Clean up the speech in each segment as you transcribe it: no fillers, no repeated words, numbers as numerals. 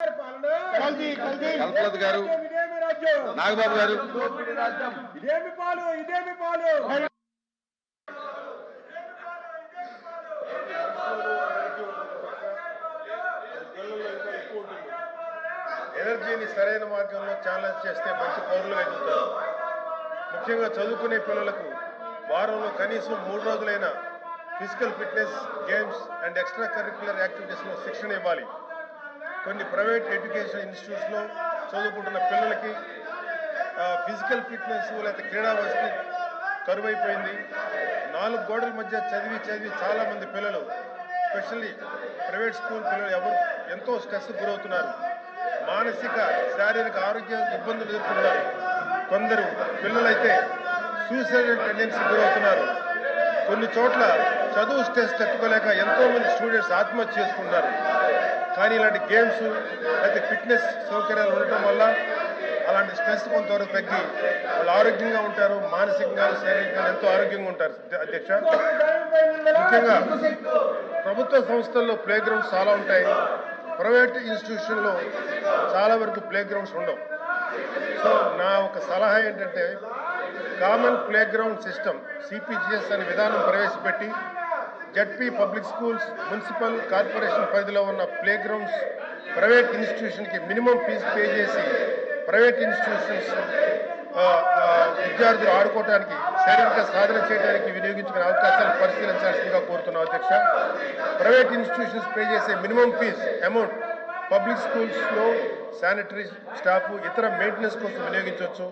కల్పలత గారు, నాగబాబు గారు, ఇదేమి పాలు ఎనర్జీని సరైన మార్గంలో ఛాలెంజ్ చేస్తే మంచి పౌరులుగా ఎదుగుతారు. ముఖ్యంగా చదువుకునే పిల్లలకు వారంలో కనీసం 3 రోజులైన physical fitness, games and extracurricular యాక్టివిటీస్లో శిక్షణ ఇవ్వాలి. కొన్ని ప్రైవేట్ ఎడ్యుకేషన్ ఇన్స్టిట్యూట్స్లో చదువుకుంటున్న పిల్లలకి ఫిజికల్ ఫిట్నెస్ లేదా క్రీడా వసతి కరువైపోయింది. 4 గోడల మధ్య చదివి చాలామంది పిల్లలు, స్పెషల్లీ ప్రైవేట్ స్కూల్ పిల్లలు ఎంతో స్ట్రెస్ గురవుతున్నారు. మానసిక, శారీరక ఆరోగ్య ఇబ్బందులు ఎదుర్కొంటున్నారు. కొందరు పిల్లలైతే సూసైడల్ టెండెన్సీ గురవుతున్నారు. కొన్ని చోట్ల చదువు స్ట్రెస్ తట్టుకోలేక ఎంతోమంది స్టూడెంట్స్ ఆత్మహత్య చేసుకుంటున్నారు. కానీ ఇలాంటి గేమ్స్ అయితే ఫిట్నెస్ సౌకర్యాలు ఉండటం వల్ల అలాంటి స్ట్రెస్ కొంతవరకు తగ్గి వాళ్ళు ఆరోగ్యంగా ఉంటారు. మానసికంగా, శారీరకంగా ఎంతో ఆరోగ్యంగా ఉంటారు. అధ్యక్ష, ముఖ్యంగా ప్రభుత్వ సంస్థల్లో ప్లే గ్రౌండ్స్ చాలా ఉంటాయి. ప్రైవేట్ ఇన్స్టిట్యూషన్లో చాలా వరకు ప్లే గ్రౌండ్స్ ఉండవు. సో నా ఒక సలహా ఏంటంటే common playground system CPGS అనే విధానం ప్రవేశపెట్టి ZP public schools, municipal corporation పరిధిలో ఉన్న ప్లే గ్రౌండ్స్ ప్రైవేట్ ఇన్స్టిట్యూషన్కి మినిమం ఫీజు పే చేసి ప్రైవేట్ ఇన్స్టిట్యూషన్స్ విద్యార్థులు ఆడుకోవడానికి, శారీరక సాధన చేయడానికి వినియోగించుకునే అవకాశాలు పరిశీలించాల్సిందిగా కోరుతున్నాం. అధ్యక్ష, ప్రైవేట్ ఇన్స్టిట్యూషన్స్ పే చేసే మినిమం ఫీజ్ అమౌంట్ పబ్లిక్ స్కూల్స్లో శానిటరీ స్టాఫ్, ఇతర మెయింటెనెన్స్ కోసం వినియోగించవచ్చు.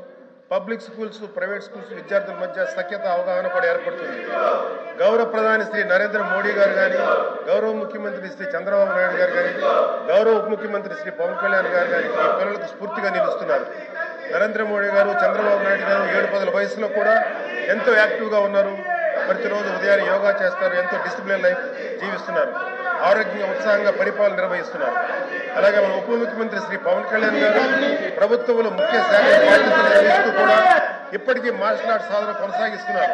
పబ్లిక్ స్కూల్స్, ప్రైవేట్ స్కూల్స్ విద్యార్థుల మధ్య సఖ్యత, అవగాహన కూడా ఏర్పడుతుంది. గౌరవ ప్రధాని శ్రీ నరేంద్ర మోడీ గారు కానీ, గౌరవ ముఖ్యమంత్రి శ్రీ చంద్రబాబు నాయుడు గారు కానీ, గౌరవ ఉప ముఖ్యమంత్రి శ్రీ పవన్ కళ్యాణ్ గారు కానీ ఈ పిల్లలకు స్ఫూర్తిగా నిలుస్తున్నారు. నరేంద్ర మోడీ గారు, చంద్రబాబు నాయుడు గారు 7-10 వయసులో కూడా ఎంతో యాక్టివ్గా ఉన్నారు. ప్రతిరోజు ఉదయాన్నే యోగా చేస్తారు. ఎంతో డిసిప్లిన్ లైఫ్ జీవిస్తున్నారు. ఆరోగ్యంగా, ఉత్సాహంగా పరిపాలన నిర్వహిస్తున్నారు. అలాగే మన ఉప ముఖ్యమంత్రి శ్రీ పవన్ కళ్యాణ్ గారు ప్రభుత్వంలో ముఖ్య శాఖ బాధ్యతలు నిర్వహిస్తూ కూడా ఇప్పటికీ మార్షల్ ఆర్ట్స్ సాధన కొనసాగిస్తున్నారు.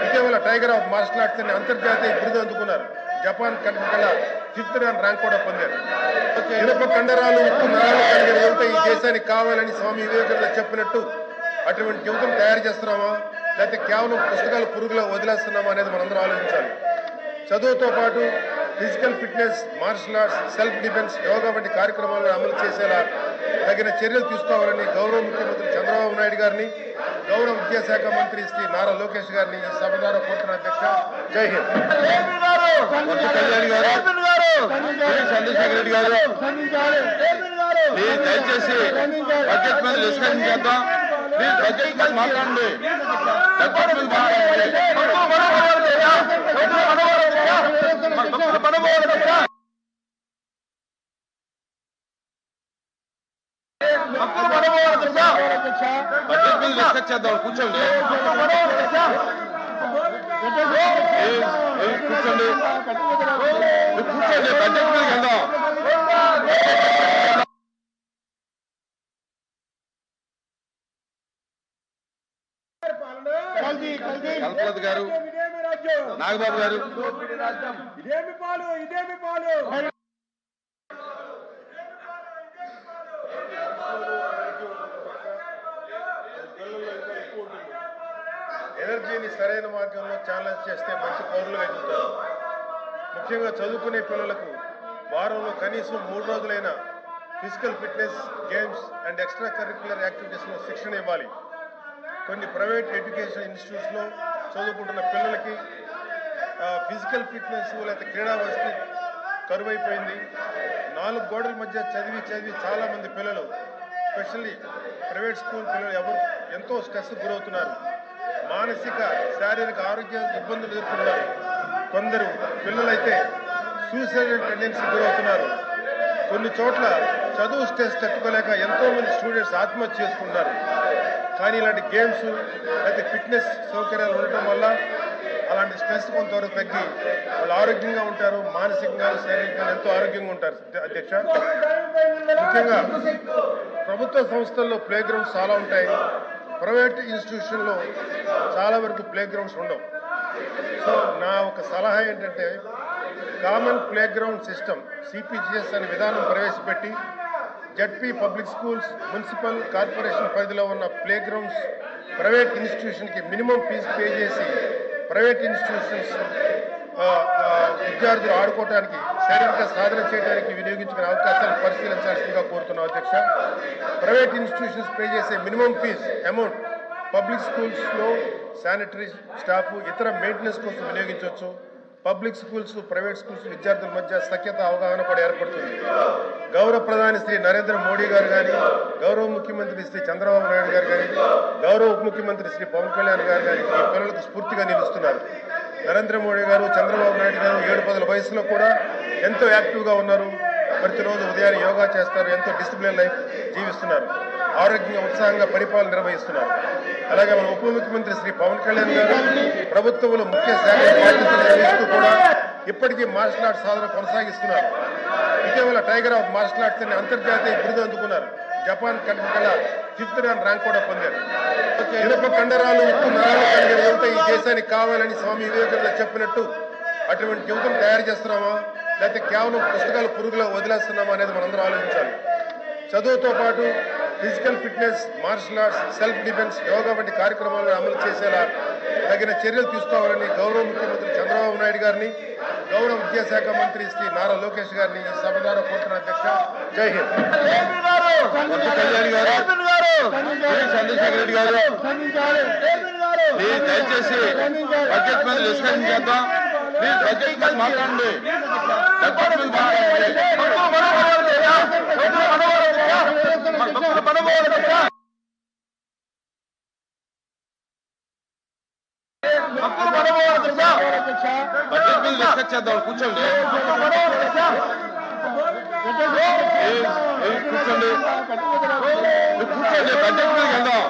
ఇటీవల టైగర్ ఆఫ్ మార్షల్ ఆర్ట్స్ అని అంతర్జాతీయ బిరుదు అందుకున్నారు. జపాన్ కంట్రీ 5th ర్యాంక్ కూడా పొందారు. ఇనుప కండరాలు, ఉక్కు నరాలు కలిగిన యువత ఈ దేశానికి కావాలని స్వామి వివేకానంద చెప్పినట్టు అటువంటి యువతను తయారు చేస్తున్నామా, లేకపోతే కేవలం పుస్తకాలు పురుగులో వదిలేస్తున్నామా అనేది మనందరం ఆలోచించాలి. చదువుతో పాటు physical fitness, martial arts, self defence, yoga వంటి కార్యక్రమాలను అమలు చేసేలా తగిన చర్యలు తీసుకోవాలని గౌరవ ముఖ్యమంత్రి చంద్రబాబు నాయుడు గారిని, గౌరవ విద్యాశాఖ మంత్రి శ్రీ నారా లోకేష్ గారిని ఈ సభ ద్వారా కోరుతున్న. అధ్యక్ష, జై హింద్. కళ్యాణ్ గారు, చంద్రశేఖర్ రెడ్డి గారు, దయచేసి బడ్జెట్ మీద డిస్కషన్ చేద్దాం. ప్లీజ్ బడ్జెట్ మీద మాట్లాడండి. బడ్జెట్ మీద మాట్లాడండి. బడ్జెట్ మీద డిస్కస్ చేద్దాం. కూర్చోండి, కూర్చోండి, బడ్జెట్ మీద వెళ్దాం. కల్పలత గారు, నాగబాబు గారు, ఇదేమి పాలు ఎనర్జీని సరైన మార్గంలో ఛాలెంజ్ చేస్తే మంచి పౌరులుగా ఎదుగుతారు. ముఖ్యంగా చదువుకునే పిల్లలకు వారంలో కనీసం 3 రోజులైన physical fitness, games and extracurricular యాక్టివిటీస్లో శిక్షణ ఇవ్వాలి. కొన్ని ప్రైవేట్ ఎడ్యుకేషన్ ఇన్స్టిట్యూట్స్లో చదువుకుంటున్న పిల్లలకి ఫిజికల్ ఫిట్నెస్ లేదా క్రీడా వసతి కరువైపోయింది. 4 గోడల మధ్య చదివి చాలామంది పిల్లలు, స్పెషల్లీ ప్రైవేట్ స్కూల్ పిల్లలు ఎంతో స్ట్రెస్ గురవుతున్నారు. మానసిక, శారీరక ఆరోగ్య ఇబ్బందులు ఎదుర్కొంటున్నారు. కొందరు పిల్లలైతే సూసైడల్ టెండెన్సీ గురవుతున్నారు. కొన్ని చోట్ల చదువు స్ట్రెస్ తట్టుకోలేక ఎంతోమంది స్టూడెంట్స్ ఆత్మహత్య చేసుకుంటున్నారు. కానీ ఇలాంటి గేమ్స్ అయితే ఫిట్నెస్ సౌకర్యాలు ఉండటం వల్ల అలాంటి స్ట్రెస్ కొంతవరకు తగ్గి వాళ్ళు ఆరోగ్యంగా ఉంటారు. మానసికంగా, శారీరకంగా ఎంతో ఆరోగ్యంగా ఉంటారు. అధ్యక్ష, ముఖ్యంగా ప్రభుత్వ సంస్థల్లో ప్లే గ్రౌండ్స్ చాలా ఉంటాయి. ప్రైవేట్ ఇన్స్టిట్యూషన్లో చాలా వరకు ప్లే గ్రౌండ్స్ ఉండవు. సో నా ఒక సలహా ఏంటంటే common playground system CPGS అనే విధానం ప్రవేశపెట్టి ZP public schools, municipal corporation పరిధిలో ఉన్న ప్లే గ్రౌండ్స్ ప్రైవేట్ ఇన్స్టిట్యూషన్కి మినిమం ఫీజు పే చేసి ప్రైవేట్ ఇన్స్టిట్యూషన్స్ విద్యార్థులు ఆడుకోవడానికి శారీరక సాధన చేయడానికి వినియోగించుకునే అవకాశాలు పరిశీలించాల్సిందిగా కోరుతున్నాం అధ్యక్ష. ప్రైవేట్ ఇన్స్టిట్యూషన్స్ పే చేసే మినిమం ఫీజ్ అమౌంట్ పబ్లిక్ స్కూల్స్లో శానిటరీ స్టాఫ్ ఇతర మెయింటెనెన్స్ కోసం వినియోగించవచ్చు. పబ్లిక్ స్కూల్స్, ప్రైవేట్ స్కూల్స్ విద్యార్థుల మధ్య సఖ్యత, అవగాహన కూడా ఏర్పడుతుంది. గౌరవ ప్రధాని శ్రీ నరేంద్ర మోడీ గారు కానీ, గౌరవ ముఖ్యమంత్రి శ్రీ చంద్రబాబు నాయుడు గారు కానీ, గౌరవ ఉప ముఖ్యమంత్రి శ్రీ పవన్ కళ్యాణ్ గారు కానీ ఈ పిల్లలకు స్ఫూర్తిగా నిలుస్తున్నారు. నరేంద్ర మోడీ గారు, చంద్రబాబు నాయుడు గారు 7-10 వయసులో కూడా ఎంతో యాక్టివ్గా ఉన్నారు. ప్రతిరోజు ఉదయాన్నే యోగా చేస్తారు. ఎంతో డిసిప్లిన్ లైఫ్ జీవిస్తున్నారు. ఆరోగ్యంగా, ఉత్సాహంగా పరిపాలన నిర్వహిస్తున్నారు. అలాగే మన ఉప ముఖ్యమంత్రి శ్రీ పవన్ కళ్యాణ్ గారు ప్రభుత్వంలో ముఖ్య శాఖ బాధ్యతలు నిర్వహిస్తూ కూడా ఇప్పటికీ మార్షల్ ఆర్ట్స్ సాధన కొనసాగిస్తున్నారు. ఇటీవల టైగర్ ఆఫ్ మార్షల్ ఆర్ట్స్ అని అంతర్జాతీయ బిరుదు అందుకున్నారు. జపాన్ కంట్రీ కల్లా 5th ర్యాంక్ కూడా పొందారు. ఇనుప కండరాలు, ఉక్కు నరాలు కలిగిన యువత ఈ దేశానికి కావాలని స్వామి వివేకానంద చెప్పినట్టు అటువంటి యువతను తయారు చేస్తున్నామా, లేకపోతే కేవలం పుస్తకాలు పురుగులో వదిలేస్తున్నామా అనేది మనందరం ఆలోచించాలి. చదువుతో పాటు physical fitness, martial arts, self defence, yoga వంటి కార్యక్రమాలను అమలు చేసేలా తగిన చర్యలు తీసుకోవాలని గౌరవ ముఖ్యమంత్రి చంద్రబాబు నాయుడు గారిని, గౌరవ విద్యాశాఖ మంత్రి శ్రీ నారా లోకేష్ గారిని ఈ సభ ద్వారా కోరుతున్న అధ్యక్ష. జై హింద్. కళ్యాణ్ గారు, చంద్రశేఖర్ రెడ్డి గారు, ప్లీజ్ దయచేసి బడ్జెట్ మీద డిస్కషన్ చేద్దాం. ప్లీజ్ బడ్జెట్ మీద మాట్లాడండి. బడ్జెట్ మీద మాట్లాడండి. బడ్జెట్ మీద డిస్కస్ చేద్దాం. కూర్చోండి, కూర్చోండి, కూర్చోండి. బడ్జెట్ మీద వెళ్దాం.